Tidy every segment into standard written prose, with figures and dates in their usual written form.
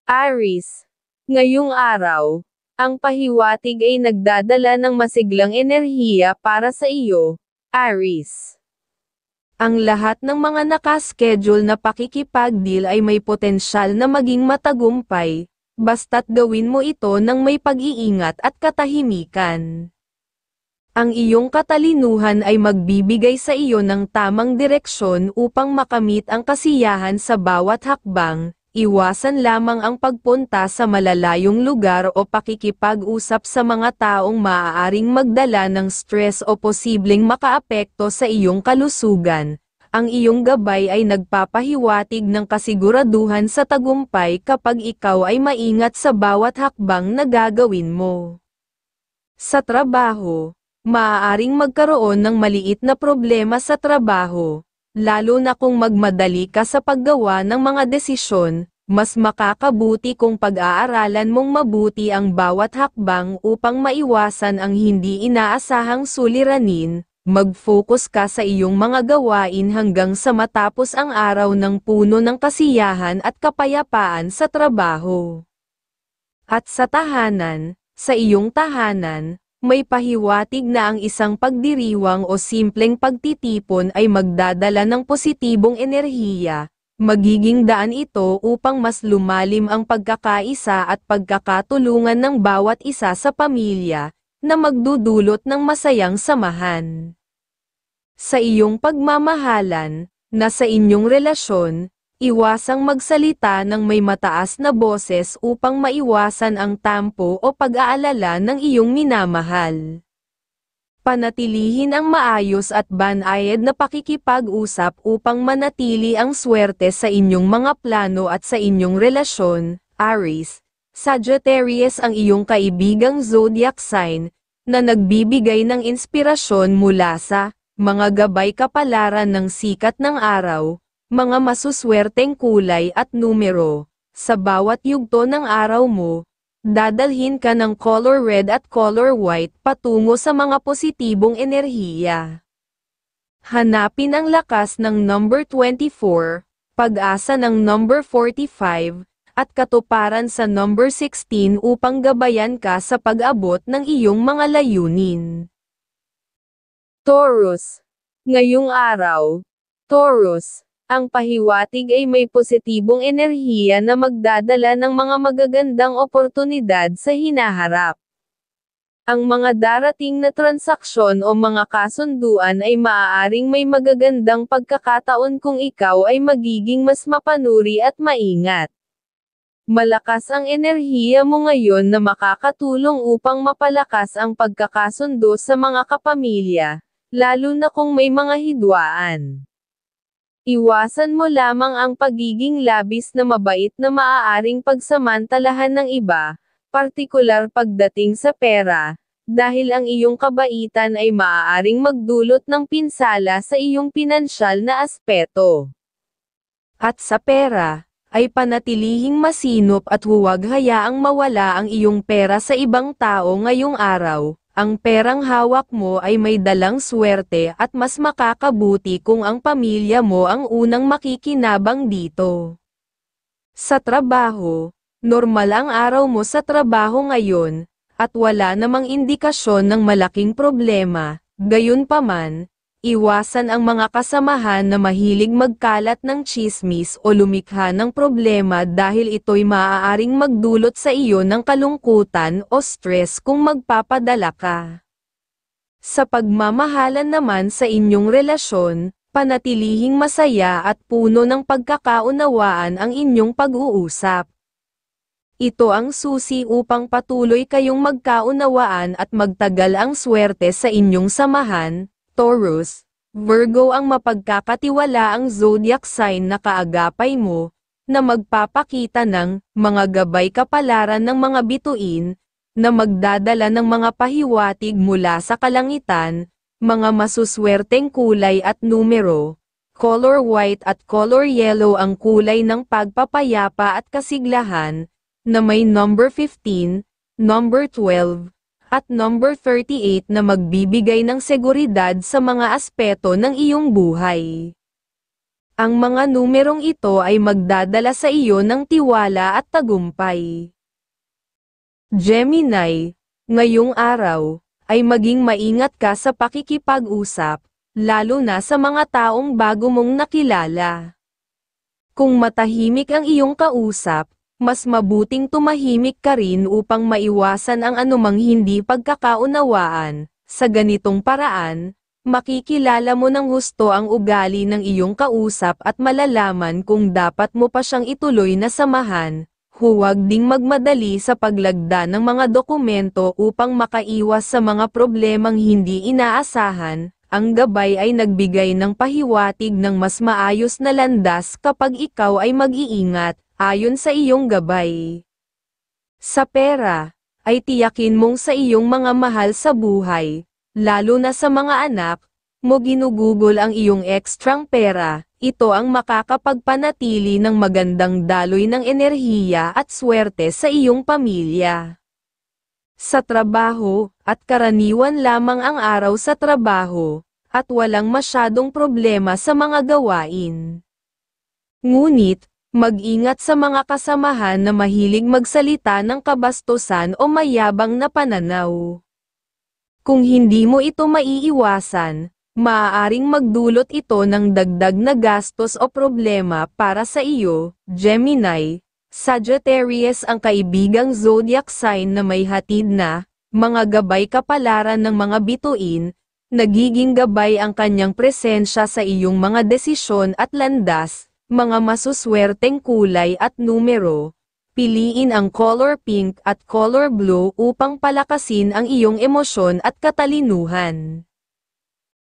Aries. Ngayong araw, ang pahiwatig ay nagdadala ng masiglang enerhiya para sa iyo, Aries. Ang lahat ng mga nakaschedule na pakikipag-deal ay may potensyal na maging matagumpay, basta't gawin mo ito ng may pag-iingat at katahimikan. Ang iyong katalinuhan ay magbibigay sa iyo ng tamang direksyon upang makamit ang kasiyahan sa bawat hakbang. Iwasan lamang ang pagpunta sa malalayong lugar o pakikipag-usap sa mga taong maaaring magdala ng stress o posibleng makaapekto sa iyong kalusugan. Ang iyong gabay ay nagpapahiwatig ng kasiguraduhan sa tagumpay kapag ikaw ay maingat sa bawat hakbang na gagawin mo. Sa trabaho, maaaring magkaroon ng maliit na problema sa trabaho. Lalo na kung magmadali ka sa paggawa ng mga desisyon, mas makakabuti kung pag-aaralan mong mabuti ang bawat hakbang upang maiwasan ang hindi inaasahang suliranin. Mag-focus ka sa iyong mga gawain hanggang sa matapos ang araw ng puno ng kasiyahan at kapayapaan sa trabaho. At sa tahanan, sa iyong tahanan, may pahiwatig na ang isang pagdiriwang o simpleng pagtitipon ay magdadala ng positibong enerhiya. Magiging daan ito upang mas lumalim ang pagkakaisa at pagkakatulungan ng bawat isa sa pamilya, na magdudulot ng masayang samahan. Sa iyong pagmamahalan, na sa inyong relasyon, iwasang magsalita ng may mataas na boses upang maiwasan ang tampo o pag-aalala ng iyong minamahal. Panatilihin ang maayos at banayad na pakikipag-usap upang manatili ang swerte sa inyong mga plano at sa inyong relasyon, Aries. Sagittarius ang iyong kaibigang zodiac sign, na nagbibigay ng inspirasyon mula sa mga gabay kapalaran ng sikat ng araw, mga masuswerteng kulay at numero. Sa bawat yugto ng araw mo, dadalhin ka ng color red at color white patungo sa mga positibong enerhiya. Hanapin ang lakas ng number 24, pag-asa ng number 45, at katuparan sa number 16 upang gabayan ka sa pag-abot ng iyong mga layunin. Taurus. Ngayong araw, Taurus, ang pahiwatig ay may positibong enerhiya na magdadala ng mga magagandang oportunidad sa hinaharap. Ang mga darating na transaksyon o mga kasunduan ay maaaring may magagandang pagkakataon kung ikaw ay magiging mas mapanuri at maingat. Malakas ang enerhiya mo ngayon na makakatulong upang mapalakas ang pagkakasundo sa mga kapamilya, lalo na kung may mga hidwaan. Iwasan mo lamang ang pagiging labis na mabait na maaaring pagsamantalahan ng iba, partikular pagdating sa pera, dahil ang iyong kabaitan ay maaaring magdulot ng pinsala sa iyong pinansyal na aspeto. At sa pera, ay panatilihing masinop at huwag hayaang mawala ang iyong pera sa ibang tao ngayong araw. Ang perang hawak mo ay may dalang swerte at mas makakabuti kung ang pamilya mo ang unang makikinabang dito. Sa trabaho, normal ang araw mo sa trabaho ngayon, at wala namang indikasyon ng malaking problema. Gayunpaman, iwasan ang mga kasamahan na mahilig magkalat ng tsismis o lumikha ng problema dahil ito'y maaaring magdulot sa iyo ng kalungkutan o stress kung magpapadala ka. Sa pagmamahalan naman sa inyong relasyon, panatilihing masaya at puno ng pagkakaunawaan ang inyong pag-uusap. Ito ang susi upang patuloy kayong magkaunawaan at magtagal ang swerte sa inyong samahan. Taurus, Virgo ang mapagkakatiwalaang zodiac sign na kaagapay mo, na magpapakita ng mga gabay kapalaran ng mga bituin, na magdadala ng mga pahiwatig mula sa kalangitan, mga masuswerteng kulay at numero. Color white at color yellow ang kulay ng pagpapayapa at kasiglahan, na may number 15, number 12, at number 38 na magbibigay ng seguridad sa mga aspeto ng iyong buhay. Ang mga numerong ito ay magdadala sa iyo ng tiwala at tagumpay. Gemini, ngayong araw, ay maging maingat ka sa pakikipag-usap, lalo na sa mga taong bago mong nakilala. Kung matahimik ang iyong kausap, mas mabuting tumahimik ka rin upang maiwasan ang anumang hindi pagkakaunawaan. Sa ganitong paraan, makikilala mo ng husto ang ugali ng iyong kausap at malalaman kung dapat mo pa siyang ituloy na samahan. Huwag ding magmadali sa paglagda ng mga dokumento upang makaiwas sa mga problemang hindi inaasahan. Ang gabay ay nagbigay ng pahiwatig ng mas maayos na landas kapag ikaw ay mag-iingat, ayon sa iyong gabay. Sa pera, ay tiyakin mong sa iyong mga mahal sa buhay, lalo na sa mga anak, mo ginugugol ang iyong ekstrang pera. Ito ang makakapagpanatili ng magandang daloy ng enerhiya at swerte sa iyong pamilya. Sa trabaho, at karaniwan lamang ang araw sa trabaho, at walang masyadong problema sa mga gawain. Ngunit, mag-ingat sa mga kasamahan na mahilig magsalita ng kabastusan o mayabang na pananaw. Kung hindi mo ito maiiwasan, maaaring magdulot ito ng dagdag na gastos o problema para sa iyo. Gemini, Sagittarius ang kaibigang zodiac sign na may hatid na mga gabay kapalaran ng mga bituin. Nagiging gabay ang kanyang presensya sa iyong mga desisyon at landas. Mga masuswerteng kulay at numero. Piliin ang color pink at color blue upang palakasin ang iyong emosyon at katalinuhan.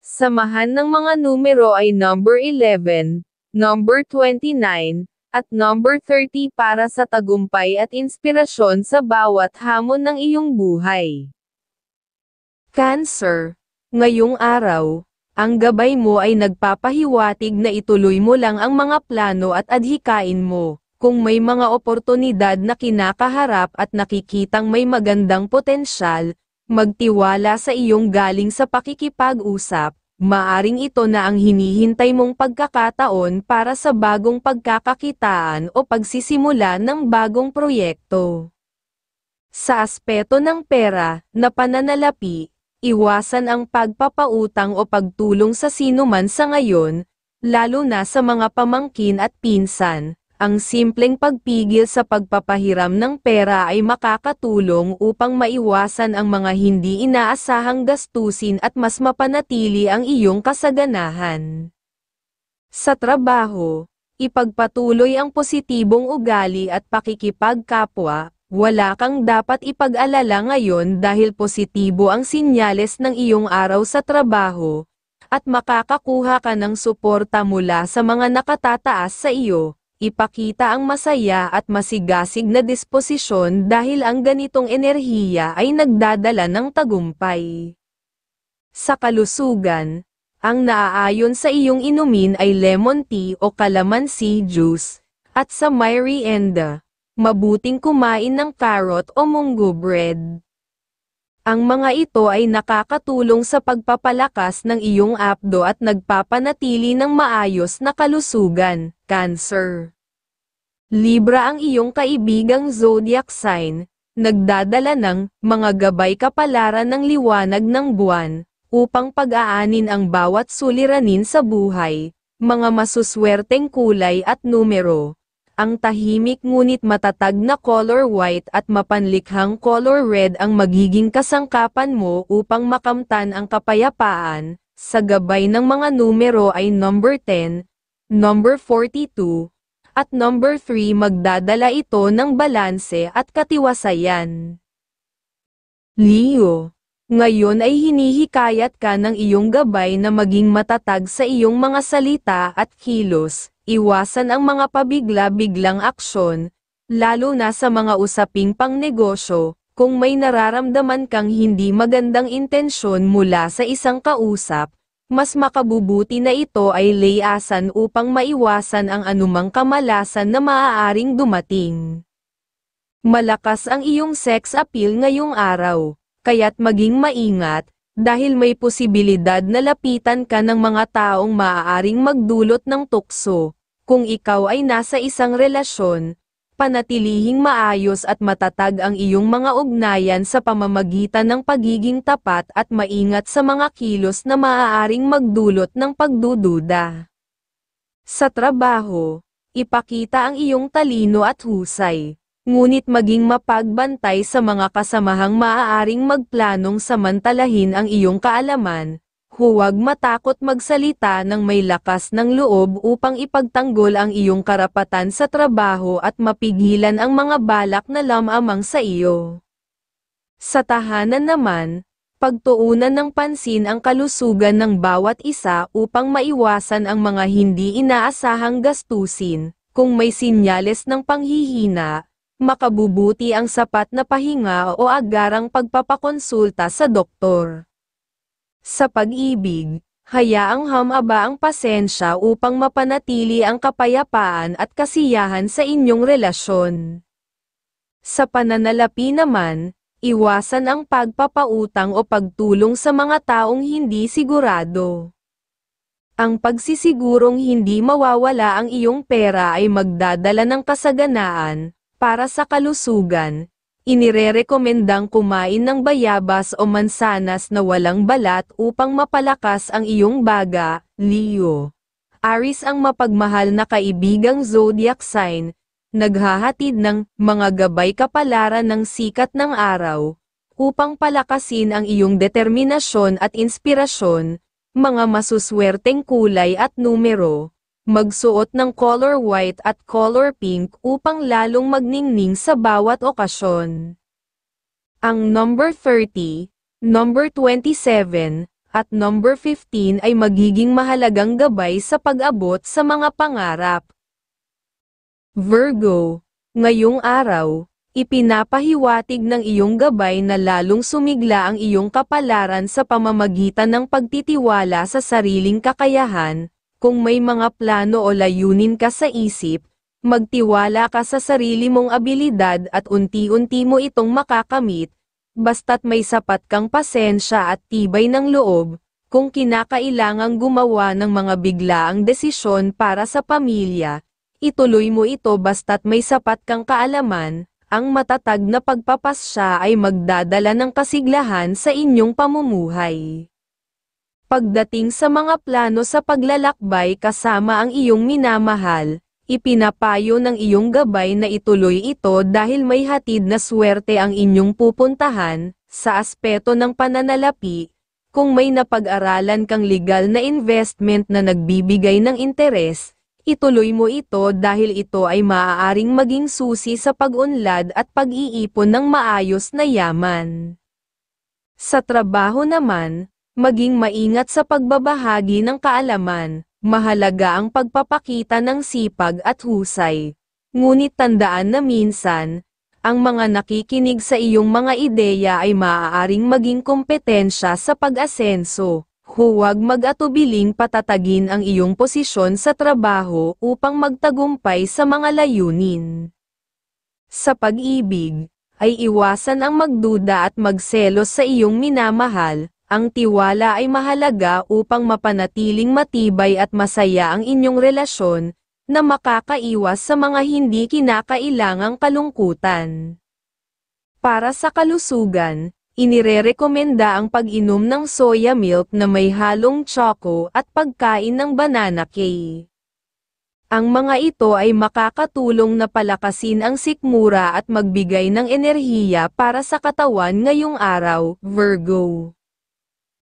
Samahan ng mga numero ay number 11, number 29, at number 30 para sa tagumpay at inspirasyon sa bawat hamon ng iyong buhay. Cancer, ngayong araw, ang gabay mo ay nagpapahiwatig na ituloy mo lang ang mga plano at adhikain mo. Kung may mga oportunidad na kinakaharap at nakikitang may magandang potensyal, magtiwala sa iyong galing sa pakikipag-usap. Maaring ito na ang hinihintay mong pagkakataon para sa bagong pagkakakitaan o pagsisimula ng bagong proyekto. Sa aspeto ng pera, na pananalapi, iwasan ang pagpapautang o pagtulong sa sinuman sa ngayon, lalo na sa mga pamangkin at pinsan. Ang simpleng pagpigil sa pagpapahiram ng pera ay makakatulong upang maiwasan ang mga hindi inaasahang gastusin at mas mapanatili ang iyong kasaganahan. Sa trabaho, ipagpatuloy ang positibong ugali at pakikipagkapwa. Wala kang dapat ipag-alala ngayon dahil positibo ang sinyales ng iyong araw sa trabaho, at makakakuha ka ng suporta mula sa mga nakatataas sa iyo. Ipakita ang masaya at masigasig na disposisyon dahil ang ganitong enerhiya ay nagdadala ng tagumpay. Sa kalusugan, ang naaayon sa iyong inumin ay lemon tea o calamansi juice, at sa merienda, mabuting kumain ng carrot o munggo bread. Ang mga ito ay nakakatulong sa pagpapalakas ng iyong apdo at nagpapanatili ng maayos na kalusugan. Cancer. Libra ang iyong kaibigang zodiac sign, nagdadala ng mga gabay kapalaran ng liwanag ng buwan, upang pag-aanin ang bawat suliranin sa buhay, mga masuswerteng kulay at numero. Ang tahimik ngunit matatag na color white at mapanlikhang color red ang magiging kasangkapan mo upang makamtan ang kapayapaan. Sa gabay ng mga numero ay number 10, number 42, at number 3 magdadala ito ng balanse at katiwasayan. Leo, ngayon ay hinihikayat ka ng iyong gabay na maging matatag sa iyong mga salita at kilos. Iwasan ang mga pabigla-biglang aksyon, lalo na sa mga usaping pangnegosyo. Kung may nararamdaman kang hindi magandang intensyon mula sa isang kausap, mas makabubuti na ito ay layasan upang maiwasan ang anumang kamalasan na maaaring dumating. Malakas ang iyong sex appeal ngayong araw, kaya't maging maingat, dahil may posibilidad na lapitan ka ng mga taong maaaring magdulot ng tukso. Kung ikaw ay nasa isang relasyon, panatilihing maayos at matatag ang iyong mga ugnayan sa pamamagitan ng pagiging tapat at maingat sa mga kilos na maaaring magdulot ng pagdududa. Sa trabaho, ipakita ang iyong talino at husay, ngunit maging mapagbantay sa mga kasamahang maaaring magplanong samantalahin ang iyong kaalaman. Huwag matakot magsalita ng may lakas ng loob upang ipagtanggol ang iyong karapatan sa trabaho at mapigilan ang mga balak na lamang sa iyo. Sa tahanan naman, pagtuunan ng pansin ang kalusugan ng bawat isa upang maiwasan ang mga hindi inaasahang gastusin. Kung may sinyales ng panghihina, makabubuti ang sapat na pahinga o agarang pagpapakonsulta sa doktor. Sa pag-ibig, hayaang humaba ang pasensya upang mapanatili ang kapayapaan at kasiyahan sa inyong relasyon. Sa pananalapi naman, iwasan ang pagpapautang o pagtulong sa mga taong hindi sigurado. Ang pagsisigurong hindi mawawala ang iyong pera ay magdadala ng kasaganaan. Para sa kalusugan, inirerekomendang kumain ng bayabas o mansanas na walang balat upang mapalakas ang iyong baga. Leo. Aries ang mapagmahal na kaibigang zodiac sign, naghahatid ng mga gabay kapalaran ng sikat ng araw, upang palakasin ang iyong determinasyon at inspirasyon. Mga masuswerteng kulay at numero, magsuot ng color white at color pink upang lalong magningning sa bawat okasyon. Ang number 30, number 27, at number 15 ay magiging mahalagang gabay sa pag-abot sa mga pangarap. Virgo, ngayong araw, ipinapahiwatig ng iyong gabay na lalong sumigla ang iyong kapalaran sa pamamagitan ng pagtitiwala sa sariling kakayahan. Kung may mga plano o layunin ka sa isip, magtiwala ka sa sarili mong abilidad at unti-unti mo itong makakamit, basta't may sapat kang pasensya at tibay ng loob. Kung kinakailangang gumawa ng mga biglaang desisyon para sa pamilya, ituloy mo ito basta't may sapat kang kaalaman. Ang matatag na pagpapasya ay magdadala ng kasiglahan sa inyong pamumuhay. Pagdating sa mga plano sa paglalakbay kasama ang iyong minamahal, ipinapayo ng iyong gabay na ituloy ito dahil may hatid na swerte ang inyong pupuntahan. Sa aspeto ng pananalapi, kung may napag-aralan kang legal na investment na nagbibigay ng interes, ituloy mo ito dahil ito ay maaaring maging susi sa pag-unlad at pag-iipon ng maayos na yaman. Sa trabaho naman, maging maingat sa pagbabahagi ng kaalaman. Mahalaga ang pagpapakita ng sipag at husay. Ngunit tandaan na minsan, ang mga nakikinig sa iyong mga ideya ay maaaring maging kompetensya sa pag-asenso. Huwag mag-atubiling patatagin ang iyong posisyon sa trabaho upang magtagumpay sa mga layunin. Sa pag-ibig, ay iwasan ang magduda at magselos sa iyong minamahal. Ang tiwala ay mahalaga upang mapanatiling matibay at masaya ang inyong relasyon, na makakaiwas sa mga hindi kinakailangang kalungkutan. Para sa kalusugan, inirerekomenda ang pag-inom ng soya milk na may halong choco at pagkain ng banana cake. Ang mga ito ay makakatulong na palakasin ang sikmura at magbigay ng enerhiya para sa katawan ngayong araw. Virgo.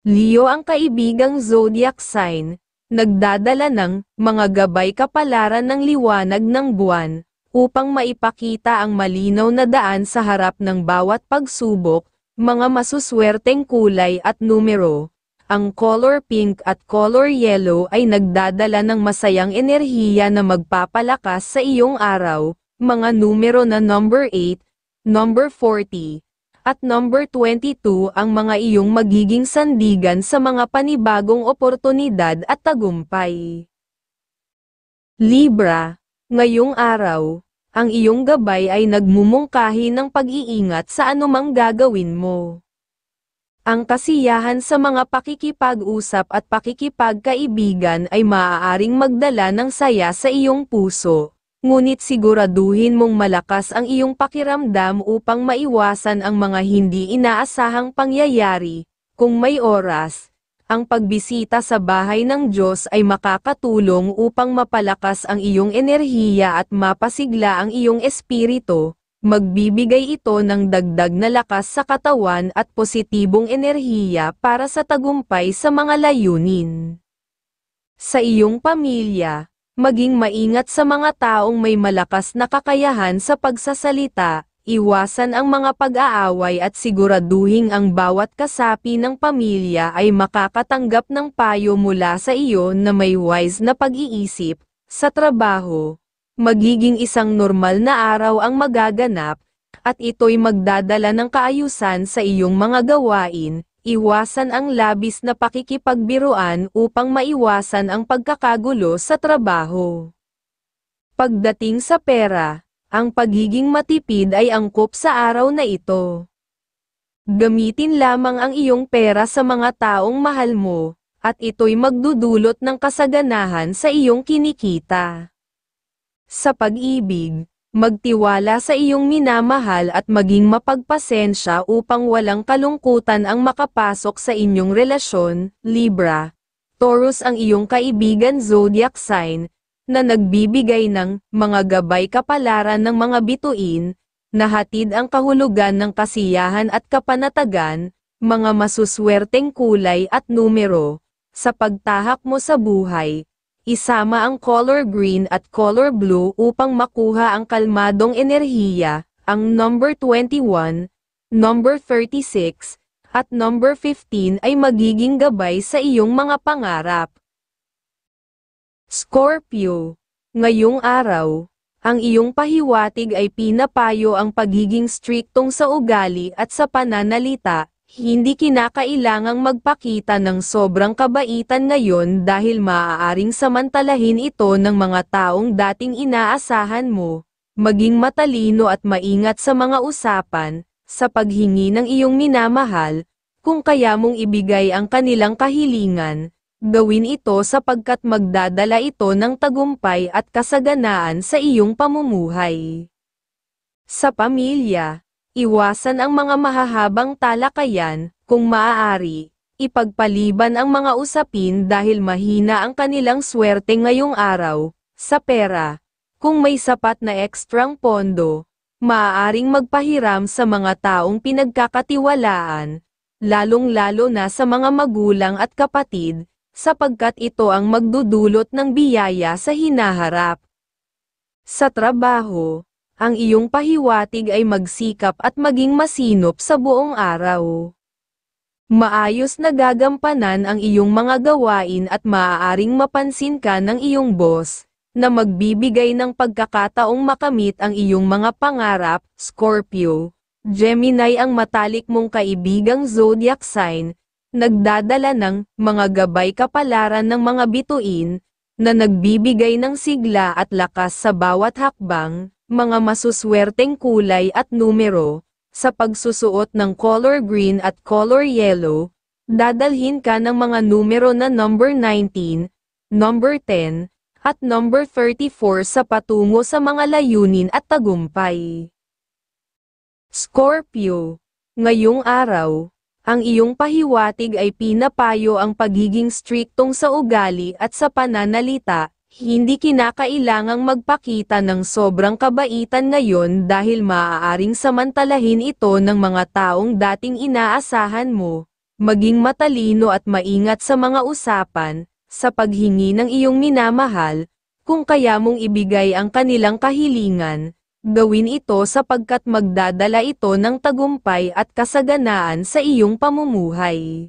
Leo ang kaibigang zodiac sign, nagdadala ng mga gabay kapalaran ng liwanag ng buwan, upang maipakita ang malinaw na daan sa harap ng bawat pagsubok. Mga masuswerteng kulay at numero, ang color pink at color yellow ay nagdadala ng masayang enerhiya na magpapalakas sa iyong araw. Mga numero na number 8, number 40, at number 22 ang mga iyong magiging sandigan sa mga panibagong oportunidad at tagumpay. Libra, ngayong araw, ang iyong gabay ay nagmumungkahi ng pag-iingat sa anumang gagawin mo. Ang kasiyahan sa mga pakikipag-usap at pakikipagkaibigan ay maaaring magdala ng saya sa iyong puso. Ngunit siguraduhin mong malakas ang iyong pakiramdam upang maiwasan ang mga hindi inaasahang pangyayari. Kung may oras, ang pagbisita sa bahay ng Diyos ay makakatulong upang mapalakas ang iyong enerhiya at mapasigla ang iyong espiritu. Magbibigay ito ng dagdag na lakas sa katawan at positibong enerhiya para sa tagumpay sa mga layunin. Sa iyong pamilya, maging maingat sa mga taong may malakas na kakayahan sa pagsasalita, iwasan ang mga pag-aaway at siguraduhing ang bawat kasapi ng pamilya ay makakatanggap ng payo mula sa iyo na may wise na pag-iisip. Sa trabaho, magiging isang normal na araw ang magaganap, at ito'y magdadala ng kaayusan sa iyong mga gawain. Iwasan ang labis na pakikipagbiruan upang maiwasan ang pagkakagulo sa trabaho. Pagdating sa pera, ang pagiging matipid ay angkop sa araw na ito. Gamitin lamang ang iyong pera sa mga taong mahal mo, at ito'y magdudulot ng kasaganahan sa iyong kinikita. Sa pag-ibig, magtiwala sa iyong minamahal at maging mapagpasensya upang walang kalungkutan ang makapasok sa inyong relasyon. Libra, Taurus ang iyong kaibigan zodiac sign, na nagbibigay ng mga gabay kapalaran ng mga bituin, na hatid ang kahulugan ng kasiyahan at kapanatagan, mga masuswerteng kulay at numero, sa pagtahak mo sa buhay. Isama ang color green at color blue upang makuha ang kalmadong enerhiya. Ang number 21, number 36, at number 15 ay magiging gabay sa iyong mga pangarap. Scorpio, ngayong araw, ang iyong pahiwatig ay pinapayo ang pagiging striktong sa ugali at sa pananalita. Hindi kinakailangang magpakita ng sobrang kabaitan ngayon dahil maaaring samantalahin ito ng mga taong dating inaasahan mo. Maging matalino at maingat sa mga usapan, sa paghingi ng iyong minamahal, kung kaya mong ibigay ang kanilang kahilingan, gawin ito sapagkat magdadala ito ng tagumpay at kasaganaan sa iyong pamumuhay. Sa pamilya, iwasan ang mga mahahabang talakayan, kung maaari, ipagpaliban ang mga usapin dahil mahina ang kanilang swerte ngayong araw. Sa pera, kung may sapat na ekstrang pondo, maaaring magpahiram sa mga taong pinagkakatiwalaan, lalong-lalo na sa mga magulang at kapatid, sapagkat ito ang magdudulot ng biyaya sa hinaharap. Sa trabaho, ang iyong pahiwatig ay magsikap at maging masinop sa buong araw. Maayos na gagampanan ang iyong mga gawain at maaaring mapansin ka ng iyong boss, na magbibigay ng pagkakataong makamit ang iyong mga pangarap. Scorpio, Gemini ang matalik mong kaibigang zodiac sign, nagdadala ng mga gabay kapalaran ng mga bituin, na nagbibigay ng sigla at lakas sa bawat hakbang. Mga masuswerteng kulay at numero, sa pagsusuot ng color green at color yellow, dadalhin ka ng mga numero na number 19, number 10, at number 34 sa patungo sa mga layunin at tagumpay. Scorpio, ngayong araw, ang iyong pahiwatig ay pinapayo ang pagiging striktong sa ugali at sa pananalita. Hindi kinakailangang magpakita ng sobrang kabaitan ngayon dahil maaaring samantalahin ito ng mga taong dating inaasahan mo. Maging matalino at maingat sa mga usapan, sa paghingi ng iyong minamahal, kung kaya mong ibigay ang kanilang kahilingan, gawin ito sapagkat magdadala ito ng tagumpay at kasaganaan sa iyong pamumuhay.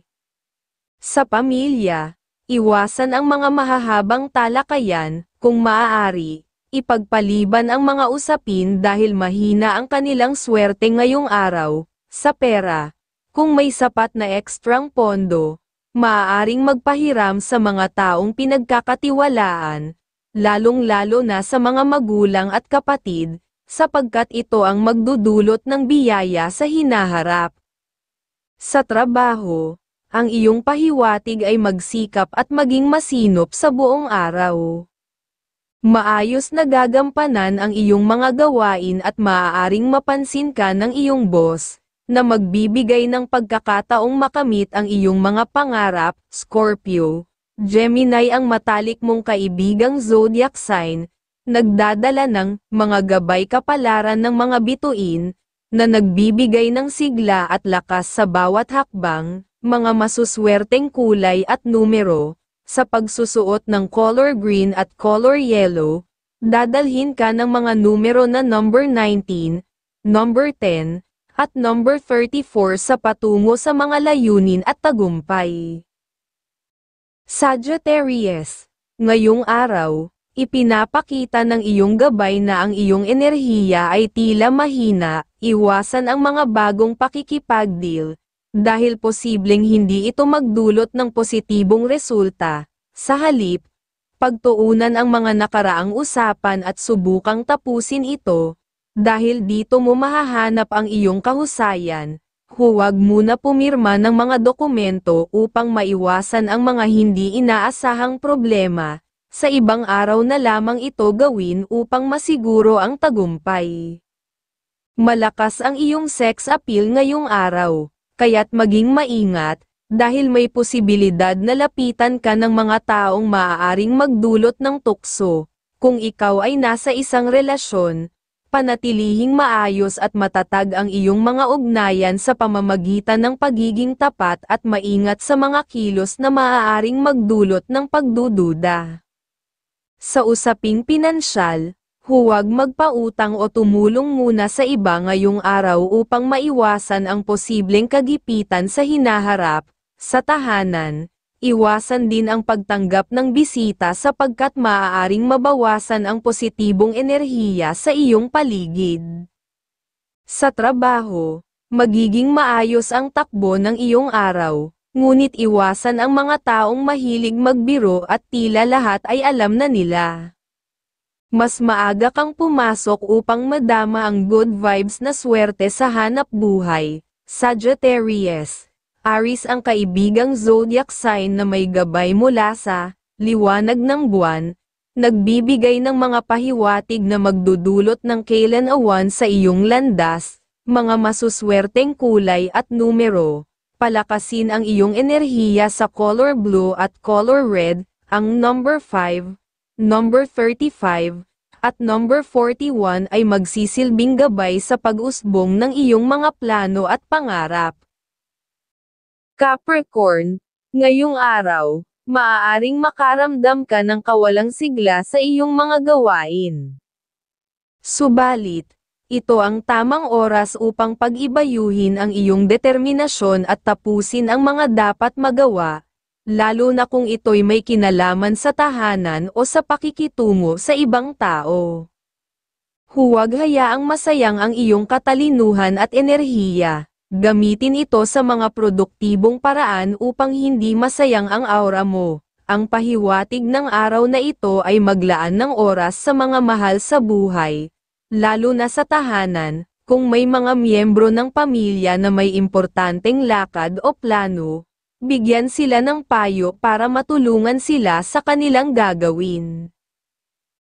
Sa pamilya, iwasan ang mga mahahabang talakayan, kung maaari, ipagpaliban ang mga usapin dahil mahina ang kanilang swerte ngayong araw. Sa pera, kung may sapat na ekstrang pondo, maaaring magpahiram sa mga taong pinagkakatiwalaan, lalong-lalo na sa mga magulang at kapatid, sapagkat ito ang magdudulot ng biyaya sa hinaharap. Sa trabaho, ang iyong pahiwatig ay magsikap at maging masinop sa buong araw. Maayos na gagampanan ang iyong mga gawain at maaaring mapansin ka ng iyong boss, na magbibigay ng pagkakataong makamit ang iyong mga pangarap. Scorpio, Gemini ang matalik mong kaibigang zodiac sign, nagdadala ng mga gabay kapalaran ng mga bituin, na nagbibigay ng sigla at lakas sa bawat hakbang, mga masuswerteng kulay at numero, sa pagsusuot ng color green at color yellow, dadalhin ka ng mga numero na number 19, number 10, at number 34 sa patungo sa mga layunin at tagumpay. Sagittarius, ngayong araw, ipinapakita ng iyong gabay na ang iyong enerhiya ay tila mahina, iwasan ang mga bagong pakikipagdeal, dahil posibleng hindi ito magdulot ng positibong resulta. Sa halip, pagtuunan ang mga nakaraang usapan at subukang tapusin ito, dahil dito mo mahahanap ang iyong kahusayan. Huwag muna pumirma ng mga dokumento upang maiwasan ang mga hindi inaasahang problema. Sa ibang araw na lamang ito gawin upang masiguro ang tagumpay. Malakas ang iyong sex appeal ngayong araw, kaya't maging maingat, dahil may posibilidad na lapitan ka ng mga taong maaaring magdulot ng tukso. Kung ikaw ay nasa isang relasyon, panatilihing maayos at matatag ang iyong mga ugnayan sa pamamagitan ng pagiging tapat at maingat sa mga kilos na maaaring magdulot ng pagdududa. Sa usaping pinansyal, huwag magpautang o tumulong muna sa iba ngayong araw upang maiwasan ang posibleng kagipitan sa hinaharap. Sa tahanan, iwasan din ang pagtanggap ng bisita sapagkat maaaring mabawasan ang positibong enerhiya sa iyong paligid. Sa trabaho, magiging maayos ang takbo ng iyong araw. Ngunit iwasan ang mga taong mahilig magbiro at tila lahat ay alam na nila. Mas maaga kang pumasok upang madama ang good vibes na swerte sa hanap buhay. Sagittarius, Aries ang kaibigang zodiac sign na may gabay mula sa liwanag ng buwan, nagbibigay ng mga pahiwatig na magdudulot ng kailan-awan sa iyong landas, mga masuswerteng kulay at numero. Palakasin ang iyong enerhiya sa color blue at color red, ang number 5, number 35, at number 41 ay magsisilbing gabay sa pag-usbong ng iyong mga plano at pangarap. Capricorn, ngayong araw, maaaring makaramdam ka ng kawalang sigla sa iyong mga gawain. Subalit, ito ang tamang oras upang pag-ibayuhin ang iyong determinasyon at tapusin ang mga dapat magawa, lalo na kung ito'y may kinalaman sa tahanan o sa pakikitungo sa ibang tao. Huwag hayaang masayang ang iyong katalinuhan at enerhiya. Gamitin ito sa mga produktibong paraan upang hindi masayang ang aura mo. Ang pahiwatig ng araw na ito ay maglaan ng oras sa mga mahal sa buhay, lalo na sa tahanan, kung may mga miyembro ng pamilya na may importanteng lakad o plano, bigyan sila ng payo para matulungan sila sa kanilang gagawin.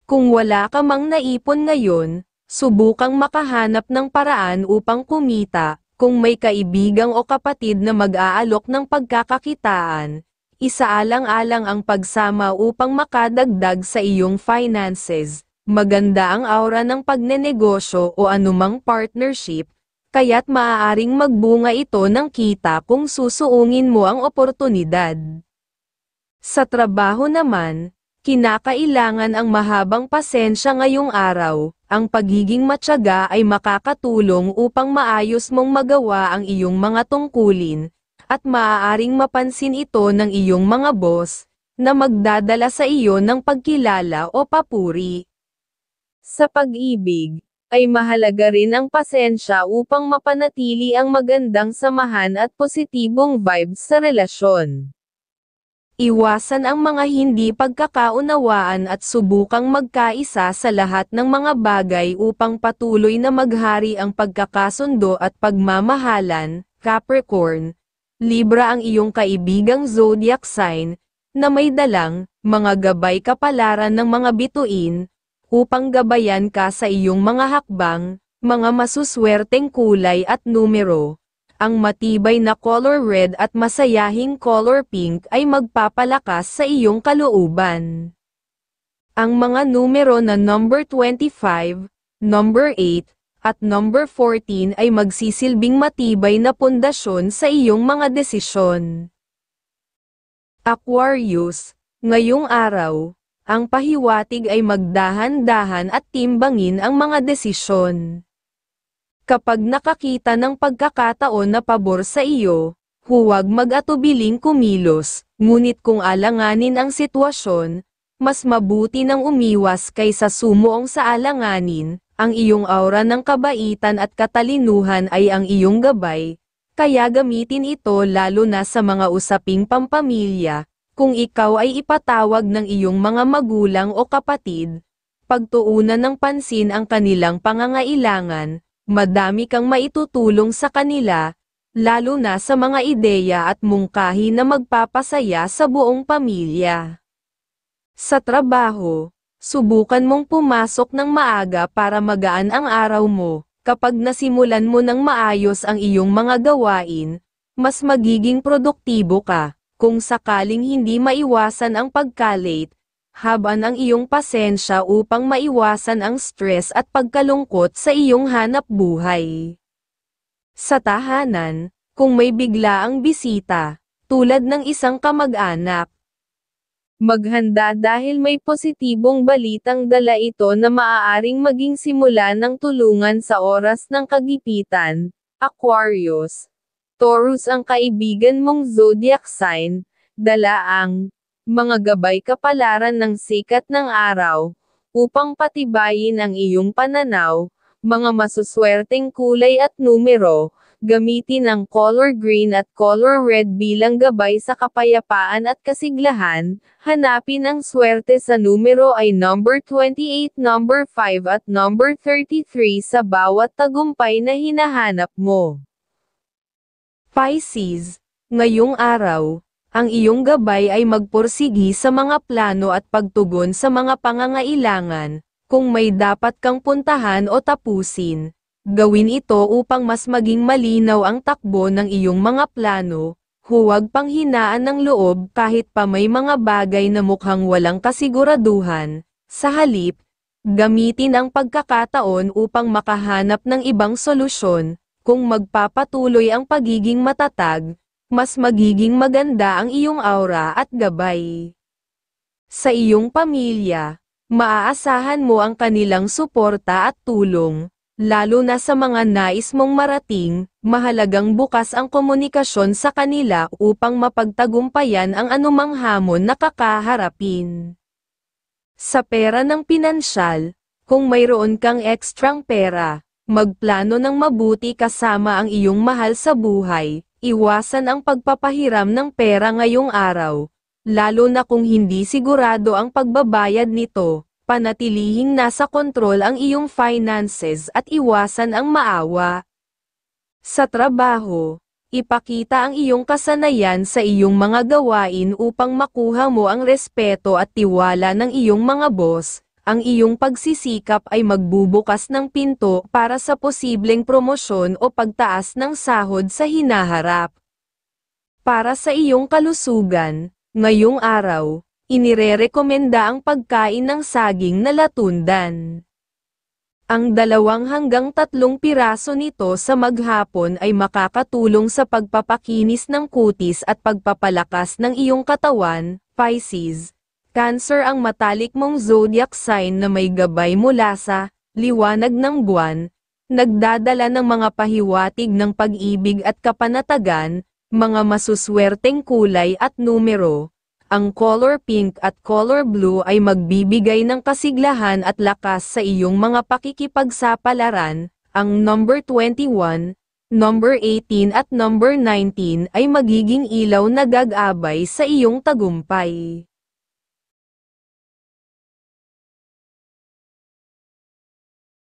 Kung wala ka mang naipon ngayon, subukang makahanap ng paraan upang kumita. Kung may kaibigang o kapatid na mag-aalok ng pagkakakitaan, isaalang-alang ang pagsama upang makadagdag sa iyong finances. Maganda ang aura ng pagnenegosyo o anumang partnership, kaya't maaaring magbunga ito ng kita kung susuungin mo ang oportunidad. Sa trabaho naman, kinakailangan ang mahabang pasensya ngayong araw. Ang pagiging matyaga ay makakatulong upang maayos mong magawa ang iyong mga tungkulin, at maaaring mapansin ito ng iyong mga boss, na magdadala sa iyo ng pagkilala o papuri. Sa pag-ibig, ay mahalaga rin ang pasensya upang mapanatili ang magandang samahan at positibong vibes sa relasyon. Iwasan ang mga hindi pagkakaunawaan at subukang magkaisa sa lahat ng mga bagay upang patuloy na maghari ang pagkakasundo at pagmamahalan. Capricorn, Libra ang iyong kaibigang zodiac sign, na may dalang, mga gabay kapalaran ng mga bituin, upang gabayan ka sa iyong mga hakbang, mga masuswerteng kulay at numero. Ang matibay na color red at masayahing color pink ay magpapalakas sa iyong kalooban. Ang mga numero na number 25, number 8, at number 14 ay magsisilbing matibay na pundasyon sa iyong mga desisyon. Aquarius, ngayong araw, ang pahiwatig ay magdahan-dahan at timbangin ang mga desisyon. Kapag nakakita ng pagkakataon na pabor sa iyo, huwag mag-atubiling kumilos, ngunit kung alanganin ang sitwasyon, mas mabuti nang umiwas kaysa sumuong sa alanganin. Ang iyong aura ng kabaitan at katalinuhan ay ang iyong gabay, kaya gamitin ito lalo na sa mga usaping pampamilya. Kung ikaw ay ipatawag ng iyong mga magulang o kapatid, pagtuunan ng pansin ang kanilang pangangailangan, madami kang maitutulong sa kanila, lalo na sa mga ideya at mungkahi na magpapasaya sa buong pamilya. Sa trabaho, subukan mong pumasok ng maaga para magaan ang araw mo. Kapag nasimulan mo ng maayos ang iyong mga gawain, mas magiging produktibo ka. Kung sakaling hindi maiwasan ang pagka-late, haban ang iyong pasensya upang maiwasan ang stress at pagkalungkot sa iyong hanap buhay. Sa tahanan, kung may biglaang bisita, tulad ng isang kamag-anak, maghanda dahil may positibong balitang dala ito na maaaring maging simula ng tulungan sa oras ng kagipitan. Aquarius, Taurus ang kaibigan mong zodiac sign, dala ang mga gabay kapalaran ng sikat ng araw, upang patibayin ang iyong pananaw, mga masuswerteng kulay at numero. Gamitin ang color green at color red bilang gabay sa kapayapaan at kasiglahan. Hanapin ang swerte sa numero ay number 28, number 5 at number 33 sa bawat tagumpay na hinahanap mo. Pisces, ngayong araw, ang iyong gabay ay magpursigi sa mga plano at pagtugon sa mga pangangailangan. Kung may dapat kang puntahan o tapusin, gawin ito upang mas maging malinaw ang takbo ng iyong mga plano. Huwag panghinaan ng loob kahit pa may mga bagay na mukhang walang kasiguraduhan. Sa halip, gamitin ang pagkakataon upang makahanap ng ibang solusyon. Kung magpapatuloy ang pagiging matatag, mas magiging maganda ang iyong aura at gabay. Sa iyong pamilya, maaasahan mo ang kanilang suporta at tulong. Lalo na sa mga nais mong marating, mahalagang bukas ang komunikasyon sa kanila upang mapagtagumpayan ang anumang hamon na kakaharapin. Sa pera ng pinansyal, kung mayroon kang ekstrang pera, magplano ng mabuti kasama ang iyong mahal sa buhay, iwasan ang pagpapahiram ng pera ngayong araw, lalo na kung hindi sigurado ang pagbabayad nito. Panatilihing nasa kontrol ang iyong finances at iwasan ang maawa. Sa trabaho, ipakita ang iyong kasanayan sa iyong mga gawain upang makuha mo ang respeto at tiwala ng iyong mga boss. Ang iyong pagsisikap ay magbubukas ng pinto para sa posibleng promosyon o pagtaas ng sahod sa hinaharap. Para sa iyong kalusugan, ngayong araw, inirerekomenda ang pagkain ng saging na latundan. Ang 2 hanggang 3 piraso nito sa maghapon ay makakatulong sa pagpapakinis ng kutis at pagpapalakas ng iyong katawan. Pisces, Cancer ang matalik mong zodiac sign na may gabay mula sa liwanag ng buwan, nagdadala ng mga pahiwatig ng pag-ibig at kapanatagan, mga masuswerteng kulay at numero. Ang color pink at color blue ay magbibigay ng kasiglahan at lakas sa iyong mga pakikipagsapalaran. Ang number 21, number 18 at number 19 ay magiging ilaw na gag-abay sa iyong tagumpay.